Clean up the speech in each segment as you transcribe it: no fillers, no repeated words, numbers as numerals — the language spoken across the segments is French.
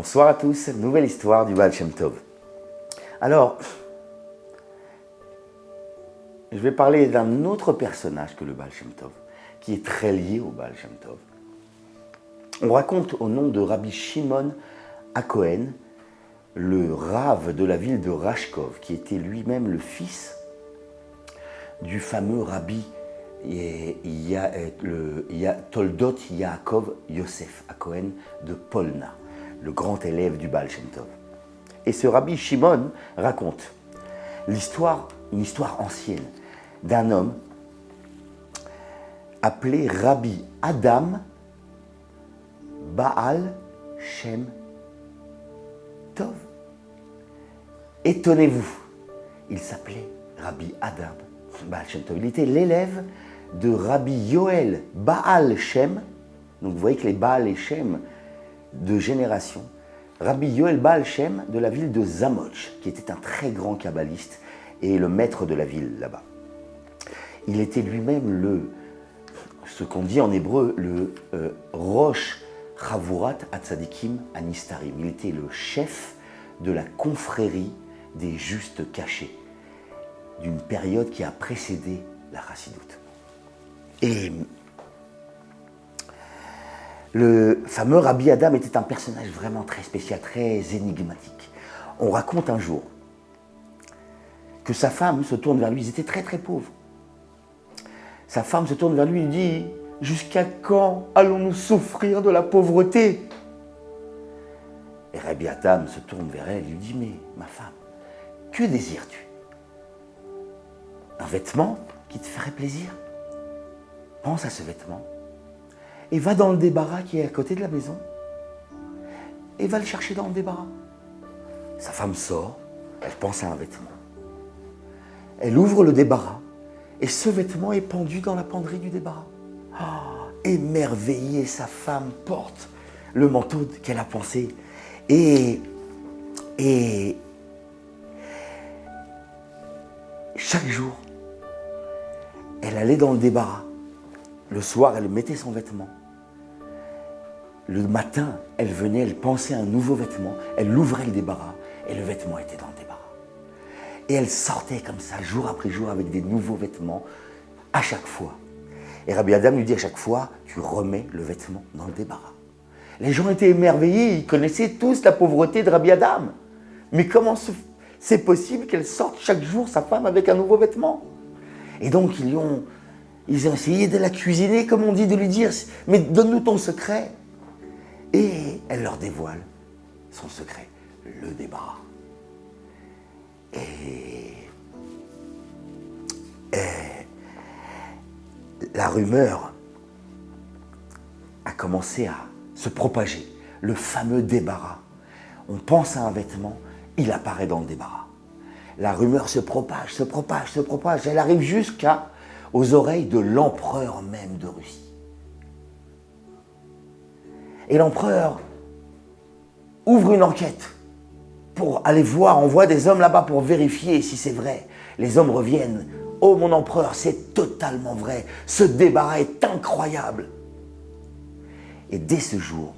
Bonsoir à tous, nouvelle histoire du Baal Shem Tov. Alors, je vais parler d'un autre personnage que le Baal Shem Tov, qui est très lié au Baal Shem Tov. On raconte au nom de Rabbi Shimon HaKohen, le rave de la ville de Rashkov, qui était lui-même le fils du fameux Rabbi Toldot Yaakov Yosef HaKohen de Polna, le grand élève du Baal Shem Tov. Et ce Rabbi Shimon raconte une histoire ancienne d'un homme appelé Rabbi Adam Baal Shem Tov. Étonnez-vous, il s'appelait Rabbi Adam Baal Shem Tov. Il était l'élève de Rabbi Yoel Baal Shem. Donc vous voyez que les Baal et Shem de génération. Rabbi Yoel Baal Shem de la ville de Zamoch, qui était un très grand kabbaliste et le maître de la ville là-bas. Il était lui-même ce qu'on dit en hébreu, le Rosh Chavurat Hatzadikim Anistarim. Il était le chef de la confrérie des justes cachés, d'une période qui a précédé la Chassidoute. Et le fameux Rabbi Adam était un personnage vraiment très spécial, très énigmatique. On raconte un jour que sa femme se tourne vers lui, ils étaient très très pauvres. Sa femme se tourne vers lui et dit « Jusqu'à quand allons-nous souffrir de la pauvreté ?» Et Rabbi Adam se tourne vers elle et lui dit « Mais ma femme, que désires-tu? Un vêtement qui te ferait plaisir? Pense à ce vêtement et va dans le débarras qui est à côté de la maison et va le chercher dans le débarras. » Sa femme sort, elle pense à un vêtement. Elle ouvre le débarras et ce vêtement est pendu dans la penderie du débarras. Émerveillée, sa femme porte le manteau qu'elle a pensé et chaque jour, elle allait dans le débarras. Le soir, elle mettait son vêtement. Le matin, elle venait, elle pensait à un nouveau vêtement, elle ouvrait le débarras et le vêtement était dans le débarras. Et elle sortait comme ça, jour après jour, avec des nouveaux vêtements, à chaque fois. Et Rabbi Adam lui dit à chaque fois, tu remets le vêtement dans le débarras. Les gens étaient émerveillés, ils connaissaient tous la pauvreté de Rabbi Adam. Mais comment c'est possible qu'elle sorte chaque jour sa femme avec un nouveau vêtement? Et donc ils ont essayé de la cuisiner, comme on dit, de lui dire, mais donne-nous ton secret. Et elle leur dévoile son secret, le débarras. Et la rumeur a commencé à se propager. Le fameux débarras. On pense à un vêtement, il apparaît dans le débarras. La rumeur se propage. Elle arrive jusqu'aux oreilles de l'empereur même de Russie. Et l'empereur ouvre une enquête pour aller voir, envoie des hommes là-bas pour vérifier si c'est vrai. Les hommes reviennent. « Oh mon empereur, c'est totalement vrai. Ce débarras est incroyable. » Et dès ce jour,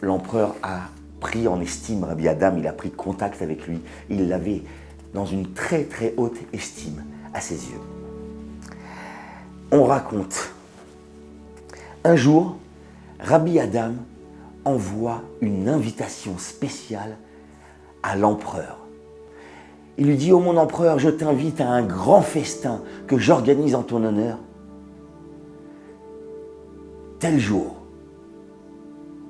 l'empereur a pris en estime Rabbi Adam, il a pris contact avec lui. Il l'avait dans une très très haute estime à ses yeux. On raconte, un jour, Rabbi Adam envoie une invitation spéciale à l'empereur. Il lui dit « Oh mon empereur, je t'invite à un grand festin que j'organise en ton honneur. Tel jour. »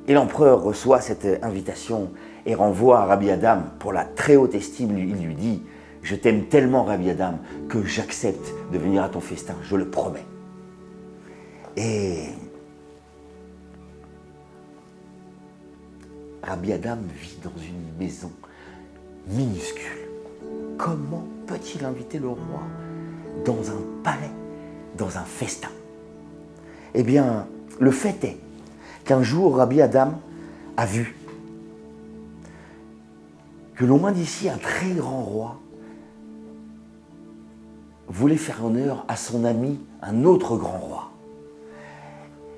Et l'empereur reçoit cette invitation et renvoie à Rabbi Adam pour la très haute estime. Il lui dit « Je t'aime tellement, Rabbi Adam, que j'accepte de venir à ton festin, je le promets. » Et Rabbi Adam vit dans une maison minuscule. Comment peut-il inviter le roi dans un palais, dans un festin? Eh bien, le fait est qu'un jour, Rabbi Adam a vu que loin d'ici, un très grand roi voulait faire honneur à son ami, un autre grand roi.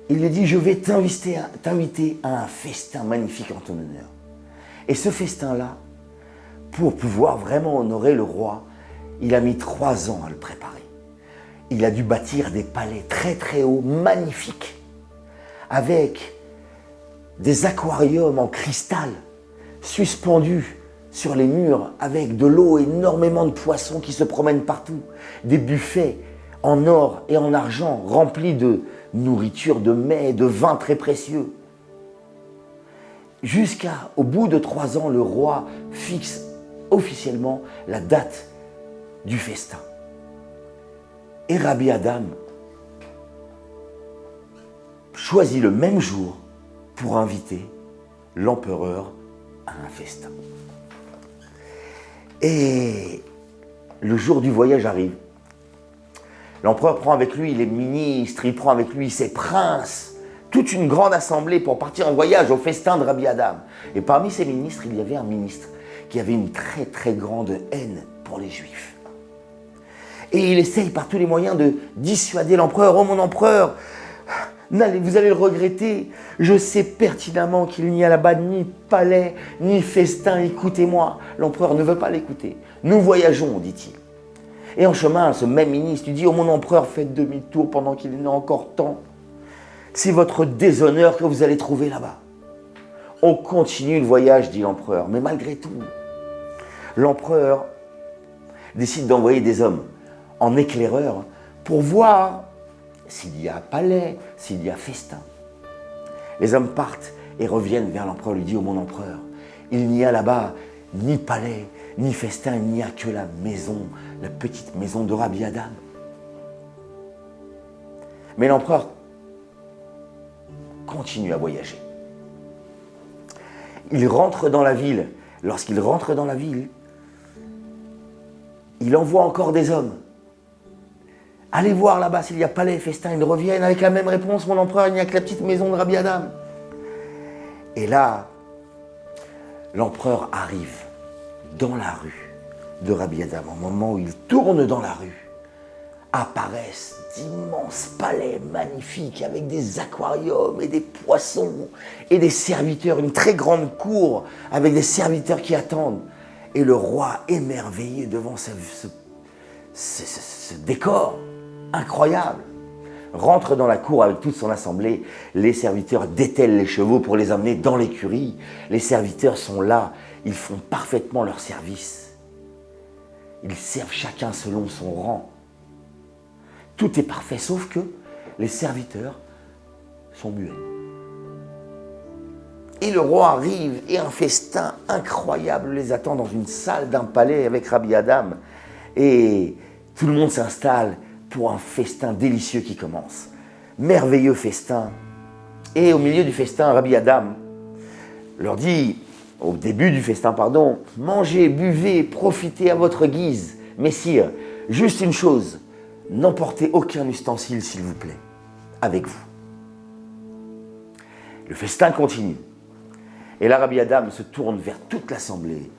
il lui dit, je vais t'inviter à un festin magnifique en ton honneur. Et ce festin-là, pour pouvoir vraiment honorer le roi, il a mis 3 ans à le préparer. Il a dû bâtir des palais très très hauts, magnifiques, avec des aquariums en cristal suspendus sur les murs, avec de l'eau, énormément de poissons qui se promènent partout, des buffets en or et en argent remplis de nourriture, de mets, de vins très précieux. Jusqu'au bout de 3 ans, le roi fixe officiellement la date du festin. Et Rabbi Adam choisit le même jour pour inviter l'empereur à un festin. Et le jour du voyage arrive. L'empereur prend avec lui les ministres, il prend avec lui ses princes, toute une grande assemblée pour partir en voyage au festin de Rabbi Adam. Et parmi ces ministres, il y avait un ministre qui avait une très très grande haine pour les Juifs. Et il essaye par tous les moyens de dissuader l'empereur. « Oh mon empereur, vous allez le regretter. Je sais pertinemment qu'il n'y a là-bas ni palais, ni festin. Écoutez-moi. » L'empereur ne veut pas l'écouter. « Nous voyageons, dit-il. » Et en chemin, ce même ministre lui dit « Oh mon empereur, faites demi-tour pendant qu'il en est encore temps. C'est votre déshonneur que vous allez trouver là-bas. » On continue le voyage, dit l'empereur. Mais malgré tout, l'empereur décide d'envoyer des hommes en éclaireur pour voir s'il y a palais, s'il y a festin. Les hommes partent et reviennent vers l'empereur, lui dit « Oh mon empereur, il n'y a là-bas ni palais, ni festin, il n'y a que la maison, la petite maison de Rabbi Adam. » Mais l'empereur continue à voyager. Il rentre dans la ville. Lorsqu'il rentre dans la ville, il envoie encore des hommes. Allez voir là-bas s'il y a palais et festin. Ils reviennent avec la même réponse. Mon empereur, il n'y a que la petite maison de Rabbi Adam. Et là, l'empereur arrive dans la rue de Rabbi Adam. Au moment où il tourne dans la rue, apparaissent d'immenses palais magnifiques avec des aquariums et des poissons et des serviteurs, une très grande cour avec des serviteurs qui attendent. Et le roi, émerveillé devant ce décor incroyable, rentre dans la cour avec toute son assemblée. Les serviteurs détellent les chevaux pour les amener dans l'écurie. Les serviteurs sont là, ils font parfaitement leur service. Ils servent chacun selon son rang. Tout est parfait, sauf que les serviteurs sont muets. Et le roi arrive et un festin incroyable les attend dans une salle d'un palais avec Rabbi Adam. Et tout le monde s'installe pour un festin délicieux qui commence. Merveilleux festin. Et au milieu du festin, Rabbi Adam leur dit, au début du festin, pardon, « Mangez, buvez, profitez à votre guise. Messire, juste une chose, n'emportez aucun ustensile, s'il vous plaît, avec vous. » Le festin continue. Et là, Rabbi Adam se tourne vers toute l'assemblée.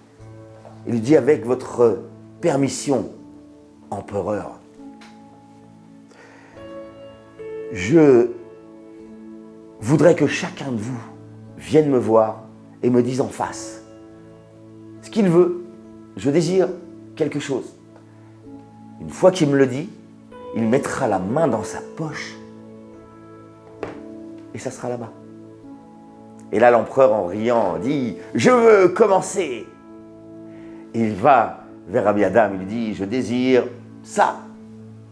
Il lui dit, avec votre permission, empereur, je voudrais que chacun de vous vienne me voir et me dise en face ce qu'il veut. Je désire quelque chose. Une fois qu'il me le dit, il mettra la main dans sa poche et ça sera là-bas. Et là, l'empereur, en riant, dit « Je veux commencer !» Il va vers Rabbi Adam, il lui dit « Je désire ça !»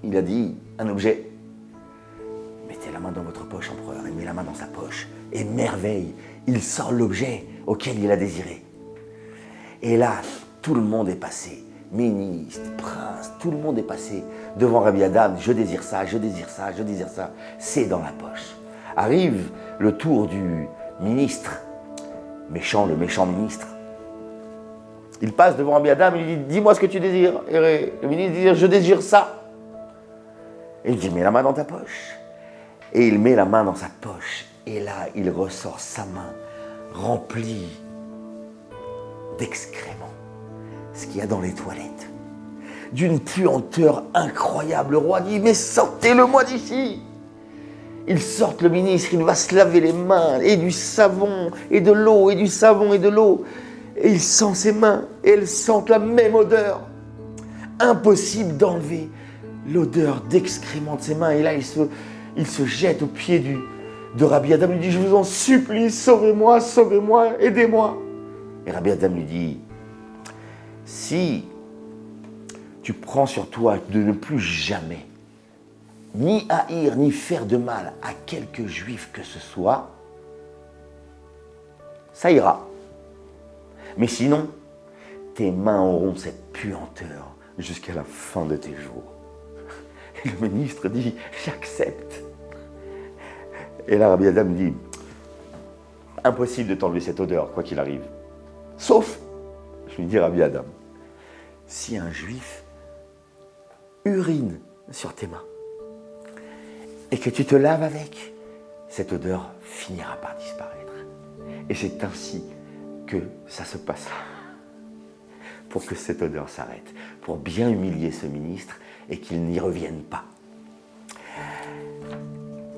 Il a dit un objet. « Mettez la main dans votre poche, empereur. » Il met la main dans sa poche. Et merveille, il sort l'objet auquel il a désiré. Et là, tout le monde est passé. Ministre, prince, tout le monde est passé devant Rabbi Adam. « Je désire ça, je désire ça, je désire ça. » C'est dans la poche. Arrive le tour du ministre, le méchant ministre. Il passe devant Rabbi Adam, il lui dit « Dis-moi ce que tu désires. » Et le ministre dit « Je désire ça. » Et il dit « Mets la main dans ta poche. » Et il met la main dans sa poche. Et là, il ressort sa main remplie d'excréments, ce qu'il y a dans les toilettes, d'une puanteur incroyable. Le roi dit « Mais sortez-le-moi d'ici !» Ils sortent le ministre, il va se laver les mains, et du savon, et de l'eau, et du savon, et de l'eau. Et il sent ses mains, et elles sentent la même odeur. Impossible d'enlever l'odeur d'excréments de ses mains. Et là, il se jette aux pieds de Rabbi Adam. Il dit, je vous en supplie, sauvez-moi, sauvez-moi, aidez-moi. Et Rabbi Adam lui dit, si tu prends sur toi de ne plus jamais ni haïr, ni faire de mal à quelque juif que ce soit, ça ira. Mais sinon, tes mains auront cette puanteur jusqu'à la fin de tes jours. Et le ministre dit, j'accepte. Et là, Rabbi Adam dit, impossible de t'enlever cette odeur, quoi qu'il arrive. Sauf, je lui dis Rabbi Adam, si un juif urine sur tes mains, et que tu te laves avec, cette odeur finira par disparaître. Et c'est ainsi que ça se passera. Pour que cette odeur s'arrête, pour bien humilier ce ministre et qu'il n'y revienne pas.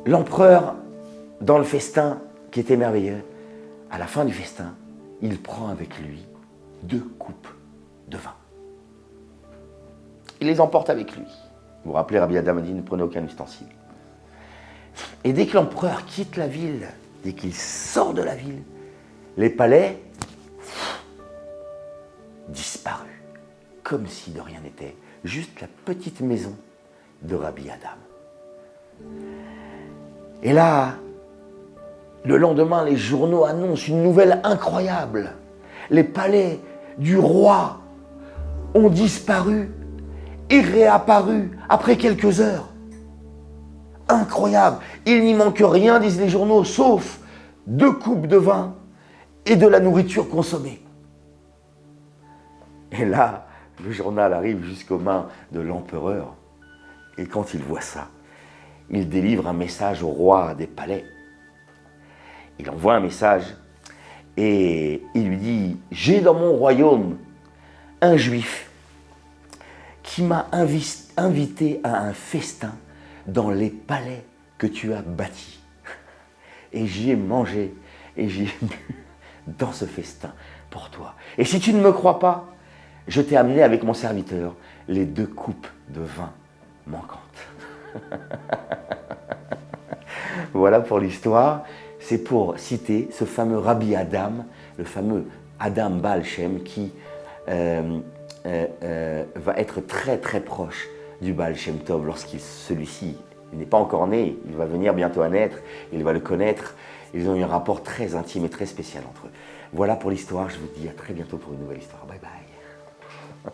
L'empereur, dans le festin qui était merveilleux, à la fin du festin, il prend avec lui 2 coupes de vin. Il les emporte avec lui. Vous vous rappelez, Rabbi Adam a dit, ne prenez aucun ustensile. Et dès que l'empereur quitte la ville, dès qu'il sort de la ville, les palais disparus, comme si de rien n'était, juste la petite maison de Rabbi Adam. Et là, le lendemain, les journaux annoncent une nouvelle incroyable. Les palais du roi ont disparu et réapparu après quelques heures. Incroyable. Il n'y manque rien, disent les journaux, sauf 2 coupes de vin et de la nourriture consommée. Et là, le journal arrive jusqu'aux mains de l'empereur. Et quand il voit ça, il délivre un message au roi des palais. Il envoie un message et il lui dit « J'ai dans mon royaume un juif qui m'a invité à un festin dans les palais que tu as bâtis. Et j'y ai mangé et j'y ai bu dans ce festin pour toi. Et si tu ne me crois pas, je t'ai amené avec mon serviteur les 2 coupes de vin manquantes. » Voilà pour l'histoire. C'est pour citer ce fameux Rabbi Adam, le fameux Adam Baal Shem qui va être très très proche du Baal Shem Tov lorsqu'il celui-ci n'est pas encore né, il va venir bientôt à naître, il va le connaître, ils ont eu un rapport très intime et très spécial entre eux. Voilà pour l'histoire, je vous dis à très bientôt pour une nouvelle histoire. Bye bye.